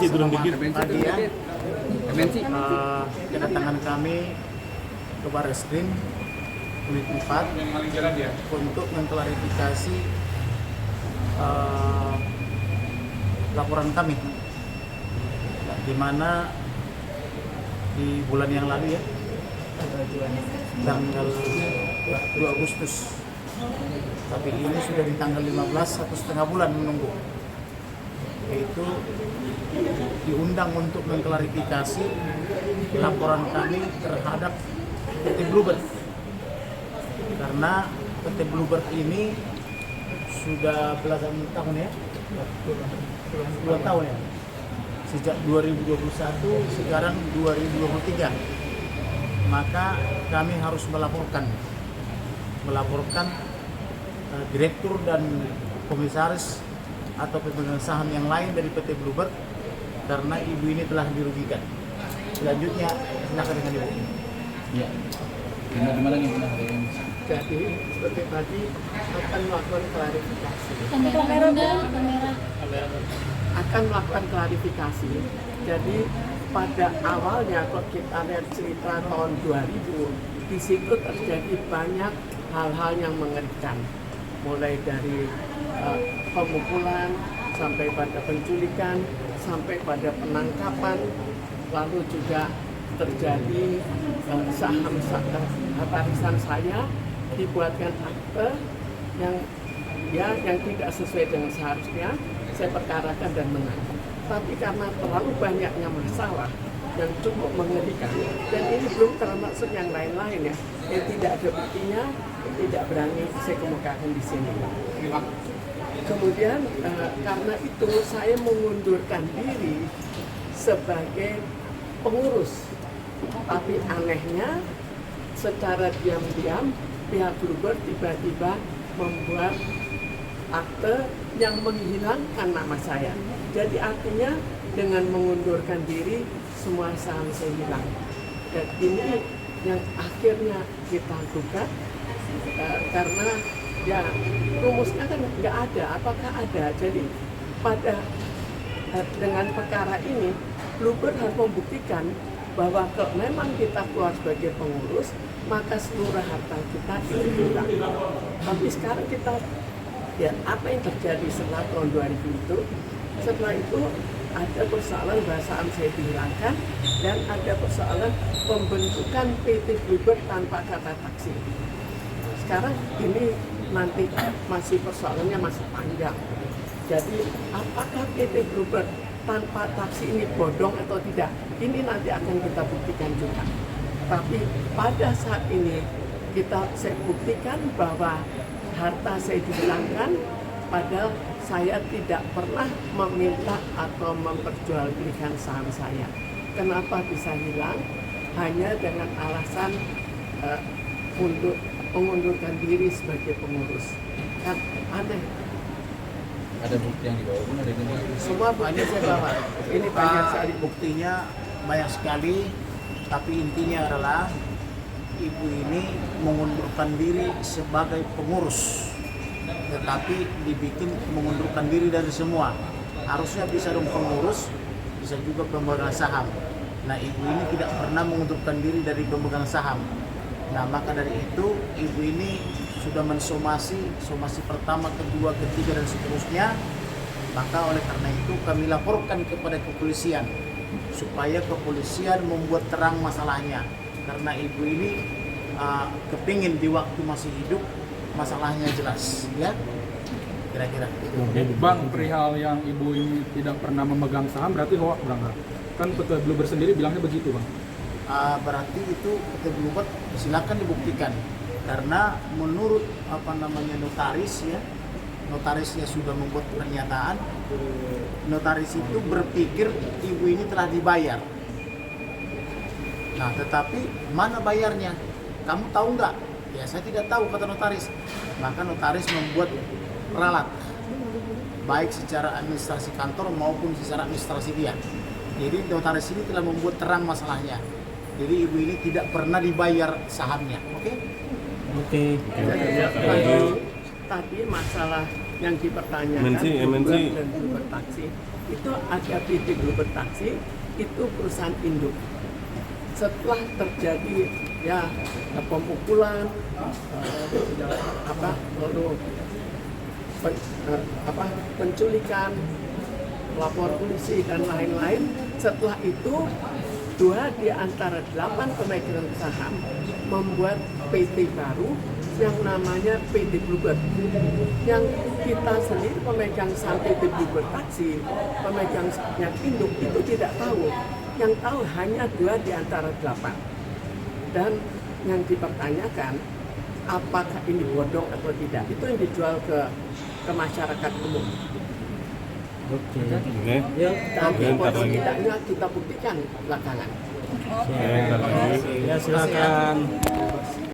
turun dikit. Pagi ya. Kedatangan kami ke Barreskrim Unit 4 untuk mengklarifikasi laporan kami, di mana di bulan yang lalu ya, tanggal 2 Agustus, tapi ini sudah di tanggal 15, 1,5 bulan menunggu, yaitu diundang untuk mengklarifikasi laporan kami terhadap PT Bluebird, karena PT Bluebird ini sudah belasan tahun ya, 2 tahun ya, sejak 2021 sekarang 2023, maka kami harus melaporkan direktur dan komisaris atau pemegang saham yang lain dari PT Bluebird, karena ibu ini telah dirugikan. Selanjutnya silakan dengan ibu. Ya. Gimana nih Bu? Jadi seperti tadi akan melakukan klarifikasi. Akan melakukan klarifikasi. Jadi pada awalnya kalau kita lihat cerita tahun 2000, di situ terjadi banyak hal-hal yang mengerikan. Mulai dari pemukulan sampai pada penculikan, sampai pada penangkapan, lalu juga terjadi saham warisan saya dibuatkan akte yang tidak sesuai dengan seharusnya, saya perkarakan dan menang. Tapi karena terlalu banyaknya masalah yang cukup mengerikan, dan ini belum termasuk yang lain-lain ya, yang tidak ada buktinya, tidak berani saya kemukakan di sini. Kemudian karena itu saya mengundurkan diri sebagai pengurus. Tapi anehnya secara diam-diam pihak Bluebird tiba-tiba membuat akte yang menghilangkan nama saya. Jadi artinya dengan mengundurkan diri semua saham saya hilang. Dan ini yang akhirnya kita gugat karena ya rumusnya kan nggak ada. Apakah ada? Jadi pada dengan perkara ini Bluebird harus membuktikan bahwa kalau memang kita keluar sebagai pengurus, maka seluruh harta kita itu hilang. Tapi sekarang kita, ya apa yang terjadi setelah tahun 2000 itu? Setelah itu ada persoalan bahwa saham saya dihilangkan, dan ada persoalan pembentukan PT Bluebird tanpa kata taksi. Sekarang ini nanti masih persoalannya masih panjang. Jadi apakah PT Bluebird tanpa taksi ini bodong atau tidak? Ini nanti akan kita buktikan juga. Tapi pada saat ini saya buktikan bahwa harta saya dihilangkan, padahal saya tidak pernah meminta atau memperjualbelikan saham saya. Kenapa bisa hilang? Hanya dengan alasan untuk mengundurkan diri sebagai pengurus. Kan aneh. Ada bukti yang dibawa pun ada ini. Semua bukti saya bawa. Ini banyak sekali Buktinya banyak sekali, tapi intinya adalah ibu ini mengundurkan diri sebagai pengurus, tetapi dibikin mengundurkan diri dari semua. Harusnya bisa dong pengurus, bisa juga pemegang saham. Nah, ibu ini tidak pernah mengundurkan diri dari pemegang saham. Nah, maka dari itu ibu ini sudah somasi pertama, kedua, ketiga, dan seterusnya. Maka oleh karena itu kami laporkan kepada kepolisian supaya kepolisian membuat terang masalahnya, karena ibu ini kepingin di waktu masih hidup masalahnya jelas, ya kira-kira. Bang, perihal yang ibu ini tidak pernah memegang saham berarti hoax, Bang? Kan PT Bluebird sendiri bilangnya begitu, Bang. Berarti itu PT Bluebird silakan dibuktikan, karena menurut notarisnya sudah membuat pernyataan. Notaris itu berpikir ibu ini telah dibayar. Nah, tetapi mana bayarnya? Kamu tahu nggak? Ya, saya tidak tahu, kata notaris. Maka notaris membuat ralat, baik secara administrasi kantor maupun secara administrasi dia. Jadi notaris ini telah membuat terang masalahnya. Jadi ibu ini tidak pernah dibayar sahamnya. Oke? Oke. tadi masalah yang dipertanyakan MNC. Bluebird dan Bluebird Taksi itu ada PT Bluebird Taksi itu perusahaan induk. Setelah terjadi ya pemukulan lalu penculikan, lapor polisi dan lain-lain, setelah itu 2 di antara 8 pemegang saham membuat PT baru yang namanya PT Bluebird. Yang kita sendiri pemegang saham PT Bluebird Taksi, pemegang induk itu tidak tahu. Yang tahu hanya 2 di antara 8. Dan yang dipertanyakan apakah ini bodong atau tidak, itu yang dijual ke masyarakat umum. Oke. Nanti bodong tidaknya kita buktikan belakangan. Ya, silakan.